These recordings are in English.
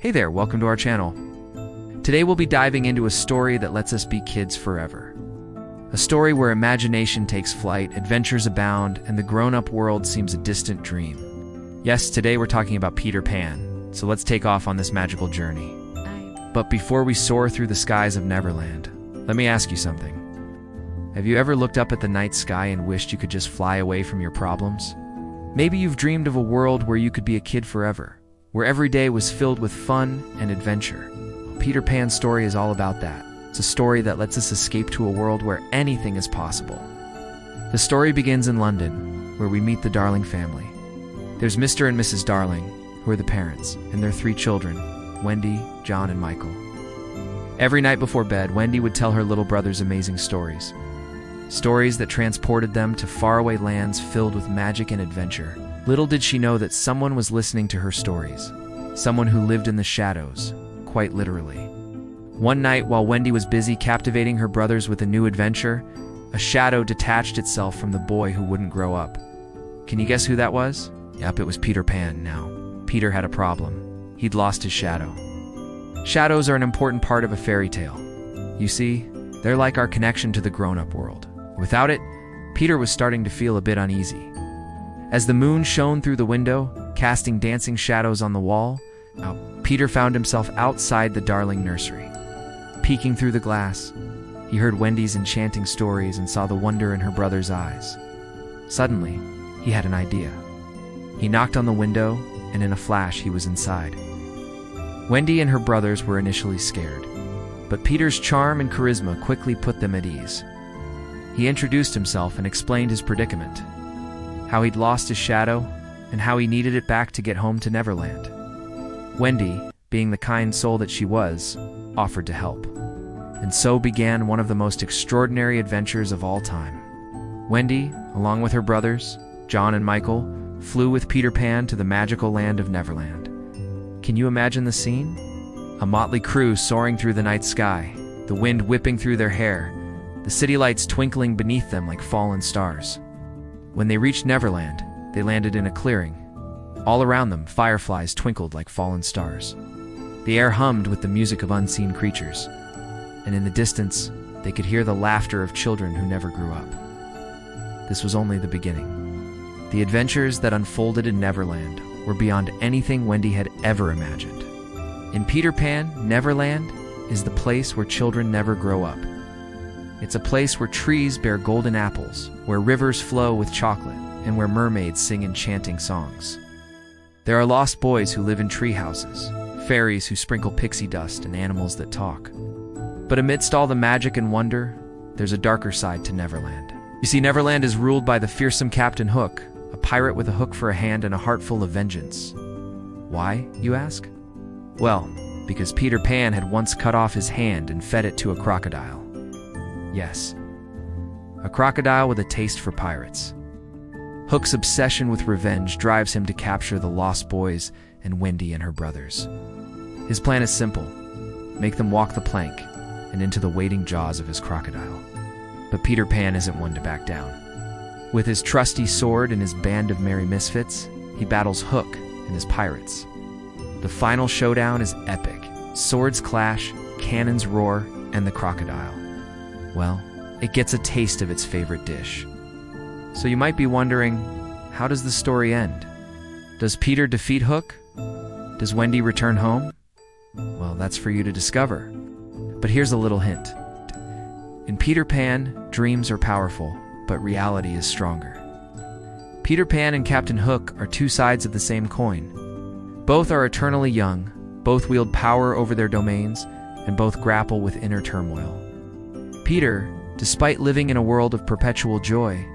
Hey there, welcome to our channel. Today we'll be diving into a story that lets us be kids forever. A story where imagination takes flight, adventures abound, and the grown-up world seems a distant dream. Yes, today we're talking about Peter Pan, so let's take off on this magical journey. But before we soar through the skies of Neverland, let me ask you something. Have you ever looked up at the night sky and wished you could just fly away from your problems? Maybe you've dreamed of a world where you could be a kid forever, where every day was filled with fun and adventure. Peter Pan's story is all about that. It's a story that lets us escape to a world where anything is possible. The story begins in London, where we meet the Darling family. There's Mr. and Mrs. Darling, who are the parents, and their 3 children, Wendy, John, and Michael. Every night before bed, Wendy would tell her little brothers amazing stories. Stories that transported them to faraway lands filled with magic and adventure. Little did she know that someone was listening to her stories. Someone who lived in the shadows, quite literally. One night, while Wendy was busy captivating her brothers with a new adventure, a shadow detached itself from the boy who wouldn't grow up. Can you guess who that was? Yep, it was Peter Pan. Now, Peter had a problem. He'd lost his shadow. Shadows are an important part of a fairy tale. You see, they're like our connection to the grown-up world. Without it, Peter was starting to feel a bit uneasy. As the moon shone through the window, casting dancing shadows on the wall, Peter found himself outside the Darling nursery. Peeking through the glass, he heard Wendy's enchanting stories and saw the wonder in her brother's eyes. Suddenly, he had an idea. He knocked on the window, and in a flash, he was inside. Wendy and her brothers were initially scared, but Peter's charm and charisma quickly put them at ease. He introduced himself and explained his predicament, how he'd lost his shadow, and how he needed it back to get home to Neverland. Wendy, being the kind soul that she was, offered to help. And so began one of the most extraordinary adventures of all time. Wendy, along with her brothers, John and Michael, flew with Peter Pan to the magical land of Neverland. Can you imagine the scene? A motley crew soaring through the night sky, the wind whipping through their hair, the city lights twinkling beneath them like fallen stars. When they reached Neverland, they landed in a clearing. All around them, fireflies twinkled like fallen stars. The air hummed with the music of unseen creatures, and in the distance, they could hear the laughter of children who never grew up. This was only the beginning. The adventures that unfolded in Neverland were beyond anything Wendy had ever imagined. In Peter Pan, Neverland is the place where children never grow up. It's a place where trees bear golden apples, where rivers flow with chocolate, and where mermaids sing enchanting songs. There are lost boys who live in tree houses, fairies who sprinkle pixie dust, and animals that talk. But amidst all the magic and wonder, there's a darker side to Neverland. You see, Neverland is ruled by the fearsome Captain Hook, a pirate with a hook for a hand and a heart full of vengeance. Why, you ask? Well, because Peter Pan had once cut off his hand and fed it to a crocodile. Yes, a crocodile with a taste for pirates. Hook's obsession with revenge drives him to capture the lost boys and Wendy and her brothers. His plan is simple: make them walk the plank and into the waiting jaws of his crocodile. But Peter Pan isn't one to back down. With his trusty sword and his band of merry misfits, he battles Hook and his pirates. The final showdown is epic. Swords clash, cannons roar, and the crocodile, well, it gets a taste of its favorite dish. So you might be wondering, how does the story end? Does Peter defeat Hook? Does Wendy return home? Well, that's for you to discover. But here's a little hint. In Peter Pan, dreams are powerful, but reality is stronger. Peter Pan and Captain Hook are 2 sides of the same coin. Both are eternally young, both wield power over their domains, and both grapple with inner turmoil. Peter, despite living in a world of perpetual joy,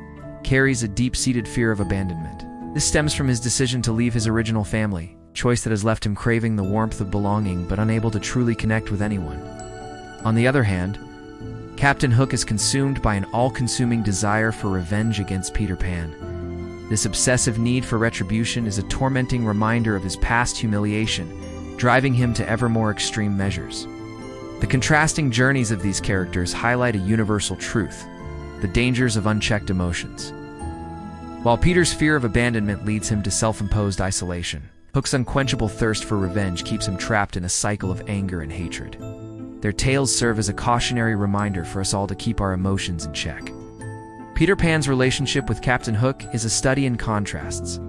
carries a deep-seated fear of abandonment. This stems from his decision to leave his original family, a choice that has left him craving the warmth of belonging but unable to truly connect with anyone. On the other hand, Captain Hook is consumed by an all-consuming desire for revenge against Peter Pan. This obsessive need for retribution is a tormenting reminder of his past humiliation, driving him to ever more extreme measures. The contrasting journeys of these characters highlight a universal truth: the dangers of unchecked emotions. While Peter's fear of abandonment leads him to self-imposed isolation, Hook's unquenchable thirst for revenge keeps him trapped in a cycle of anger and hatred. Their tales serve as a cautionary reminder for us all to keep our emotions in check. Peter Pan's relationship with Captain Hook is a study in contrasts.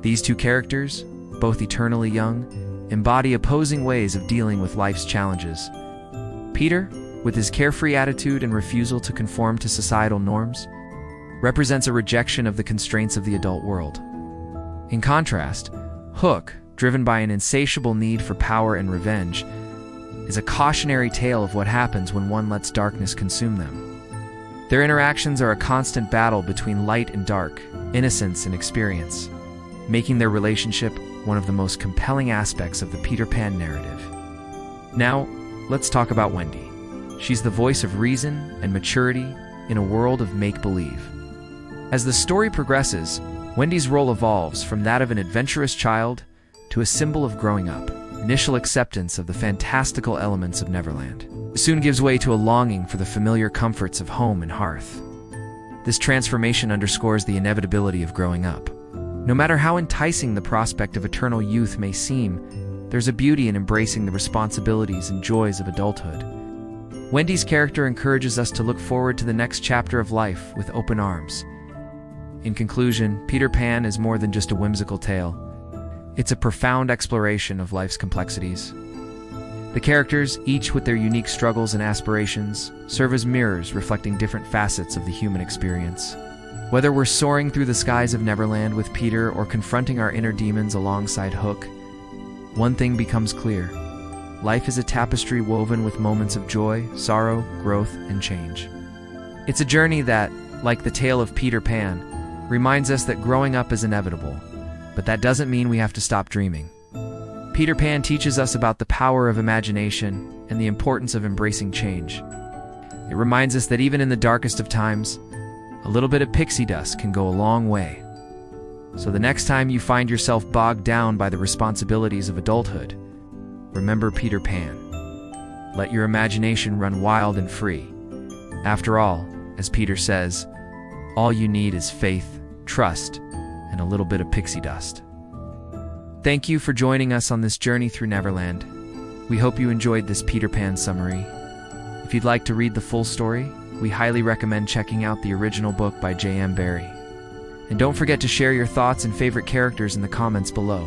These two characters, both eternally young, embody opposing ways of dealing with life's challenges. Peter, with his carefree attitude and refusal to conform to societal norms, represents a rejection of the constraints of the adult world. In contrast, Hook, driven by an insatiable need for power and revenge, is a cautionary tale of what happens when one lets darkness consume them. Their interactions are a constant battle between light and dark, innocence and experience, making their relationship one of the most compelling aspects of the Peter Pan narrative. Now, let's talk about Wendy. She's the voice of reason and maturity in a world of make-believe. As the story progresses, Wendy's role evolves from that of an adventurous child to a symbol of growing up. Initial acceptance of the fantastical elements of Neverland soon gives way to a longing for the familiar comforts of home and hearth. This transformation underscores the inevitability of growing up. No matter how enticing the prospect of eternal youth may seem, there's a beauty in embracing the responsibilities and joys of adulthood. Wendy's character encourages us to look forward to the next chapter of life with open arms. In conclusion, Peter Pan is more than just a whimsical tale. It's a profound exploration of life's complexities. The characters, each with their unique struggles and aspirations, serve as mirrors reflecting different facets of the human experience. Whether we're soaring through the skies of Neverland with Peter or confronting our inner demons alongside Hook, one thing becomes clear. Life is a tapestry woven with moments of joy, sorrow, growth, and change. It's a journey that, like the tale of Peter Pan, reminds us that growing up is inevitable, but that doesn't mean we have to stop dreaming. Peter Pan teaches us about the power of imagination and the importance of embracing change. It reminds us that even in the darkest of times, a little bit of pixie dust can go a long way. So the next time you find yourself bogged down by the responsibilities of adulthood, remember Peter Pan. Let your imagination run wild and free. After all, as Peter says, all you need is faith, trust, and a little bit of pixie dust. Thank you for joining us on this journey through Neverland. We hope you enjoyed this Peter Pan summary. If you'd like to read the full story, we highly recommend checking out the original book by J.M. Barrie. And don't forget to share your thoughts and favorite characters in the comments below.